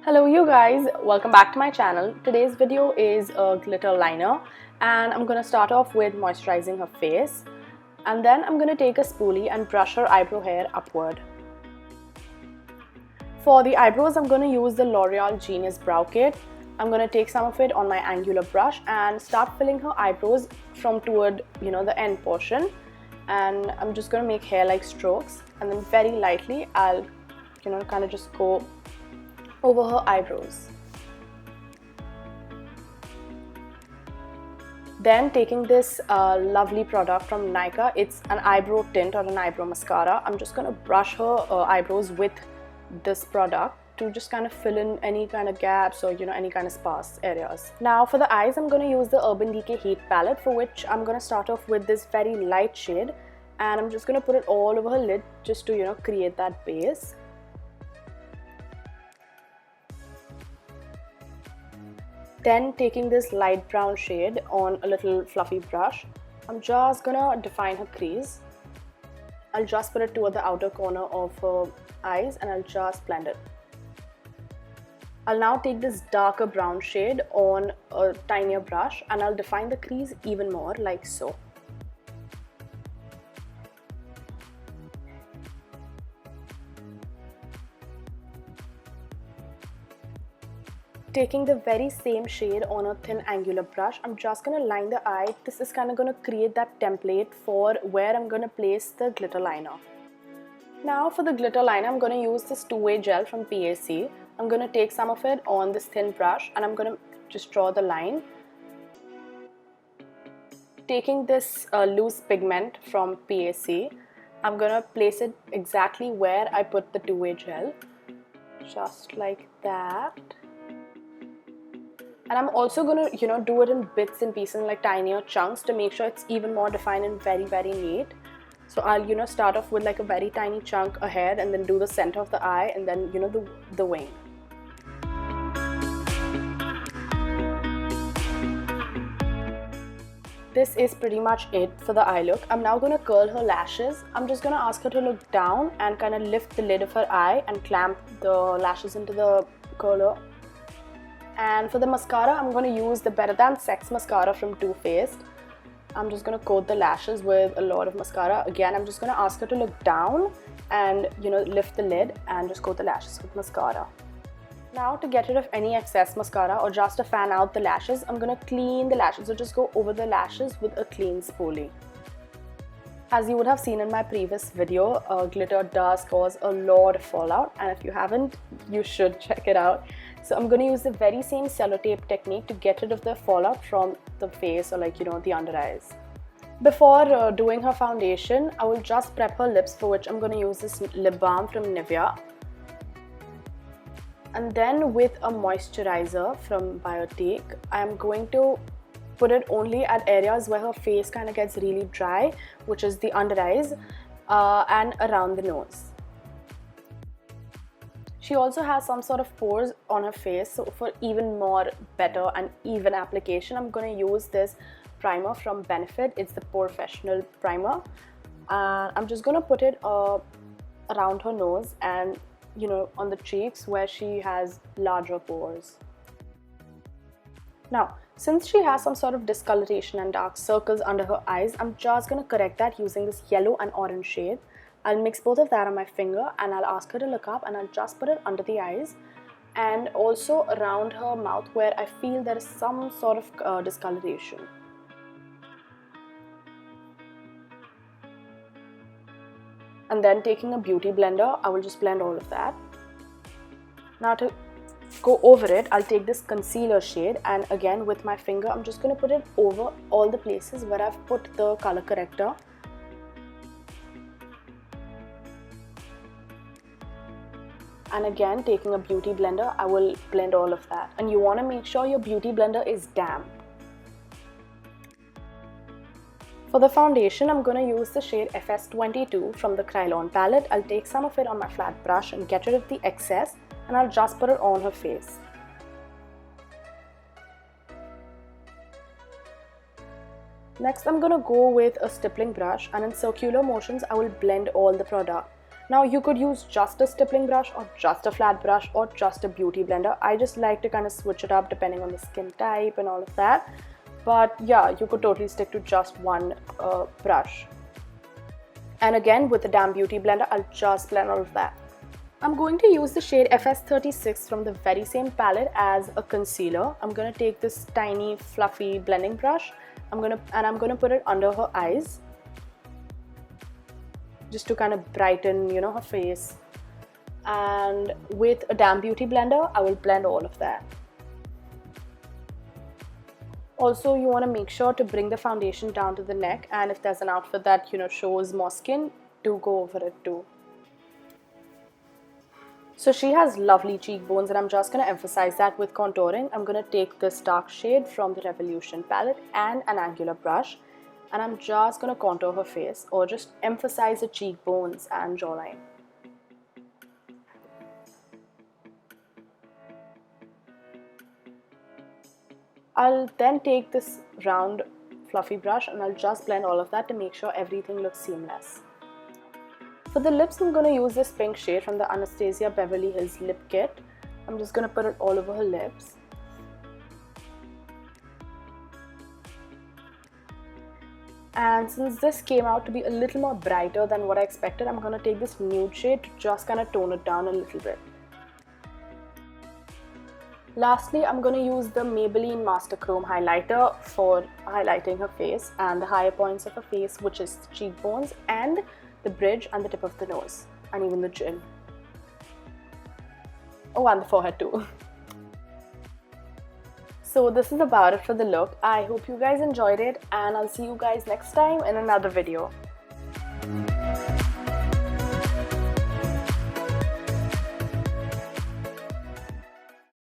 Hello you guys, welcome back to my channel. Today's video is a glitter liner and I'm going to start off with moisturizing her face, and then I'm going to take a spoolie and brush her eyebrow hair upward. For the eyebrows, I'm going to use the L'Oreal Genius Brow Kit. I'm going to take some of it on my angular brush and start filling her eyebrows from toward the end portion, and I'm just going to make hair-like strokes, and then very lightly I'll kind of just go over her eyebrows. Then taking this lovely product from Nykaa, it's an eyebrow tint or an eyebrow mascara. I'm just going to brush her eyebrows with this product to just kind of fill in any kind of gaps or any kind of sparse areas. Now for the eyes, I'm going to use the Urban Decay Heat palette, for which I'm going to start off with this very light shade, and I'm just going to put it all over her lid just to create that base. Then taking this light brown shade on a little fluffy brush, I'm just gonna define her crease. I'll just put it toward the outer corner of her eyes and I'll just blend it. I'll now take this darker brown shade on a tinier brush and I'll define the crease even more, like so. Taking the very same shade on a thin angular brush, I'm just going to line the eye. This is kind of going to create that template for where I'm going to place the glitter liner. Now for the glitter liner, I'm going to use this two-way gel from PAC. I'm going to take some of it on this thin brush and I'm going to just draw the line. Taking this loose pigment from PAC, I'm going to place it exactly where I put the two-way gel, just like that. And I'm also going to do it in bits and pieces, like tinier chunks, to make sure it's even more defined and very, very neat. So I'll start off with like a very tiny chunk ahead and then do the center of the eye and then the wing. This is pretty much it for the eye look. I'm now going to curl her lashes. I'm just going to ask her to look down and kind of lift the lid of her eye and clamp the lashes into the curler. And for the mascara, I'm going to use the Better Than Sex mascara from Too Faced. I'm just going to coat the lashes with a lot of mascara. Again, I'm just going to ask her to look down and lift the lid and just coat the lashes with mascara. Now to get rid of any excess mascara or just to fan out the lashes, I'm going to clean the lashes. So just go over the lashes with a clean spoolie. As you would have seen in my previous video, glitter does cause a lot of fallout, and if you haven't, you should check it out. So I'm going to use the very same sellotape technique to get rid of the fallout from the face or the under eyes. Before doing her foundation, I will just prep her lips, for which I'm going to use this lip balm from Nivea. And then with a moisturizer from Biotique, I'm going to put it only at areas where her face kind of gets really dry, which is the under eyes and around the nose. She also has some sort of pores on her face, so for even more better and even application, I'm going to use this primer from Benefit. It's the Professional Primer. I'm just going to put it around her nose and on the cheeks where she has larger pores. Now, since she has some sort of discoloration and dark circles under her eyes, I'm just going to correct that using this yellow and orange shade. I'll mix both of that on my finger and I'll ask her to look up, and I'll just put it under the eyes and also around her mouth where I feel there is some sort of discoloration. And then taking a beauty blender, I will just blend all of that. Now to go over it, I'll take this concealer shade, and again with my finger, I'm just going to put it over all the places where I've put the color corrector. And again, taking a beauty blender, I will blend all of that. And you want to make sure your beauty blender is damp. For the foundation, I'm going to use the shade FS22 from the Kryolan palette. I'll take some of it on my flat brush and get rid of the excess, and I'll just put it on her face. Next, I'm gonna go with a stippling brush, and in circular motions, I will blend all the product. Now, you could use just a stippling brush or just a flat brush or just a beauty blender. I just like to kind of switch it up depending on the skin type and all of that. But yeah, you could totally stick to just one brush. And again, with the damn beauty blender, I'll just blend all of that. I'm going to use the shade FS36 from the very same palette as a concealer. I'm going to take this tiny fluffy blending brush. I'm gonna put it under her eyes, just to kind of brighten, you know, her face. And with a damn beauty blender, I will blend all of that. Also, you want to make sure to bring the foundation down to the neck, and if there's an outfit that, you know, shows more skin, do go over it too. So she has lovely cheekbones, and I'm just going to emphasize that with contouring. I'm going to take this dark shade from the Revolution palette and an angular brush, and I'm just going to contour her face, or just emphasize the cheekbones and jawline. I'll then take this round fluffy brush and I'll just blend all of that to make sure everything looks seamless. For the lips, I'm going to use this pink shade from the Anastasia Beverly Hills Lip Kit. I'm just going to put it all over her lips. And since this came out to be a little more brighter than what I expected, I'm going to take this nude shade to just kind of tone it down a little bit. Lastly, I'm going to use the Maybelline Master Chrome highlighter for highlighting her face and the higher points of her face, which is the cheekbones and the bridge and the tip of the nose, and even the chin. Oh, and the forehead too. So this is about it for the look. I hope you guys enjoyed it, and I'll see you guys next time in another video.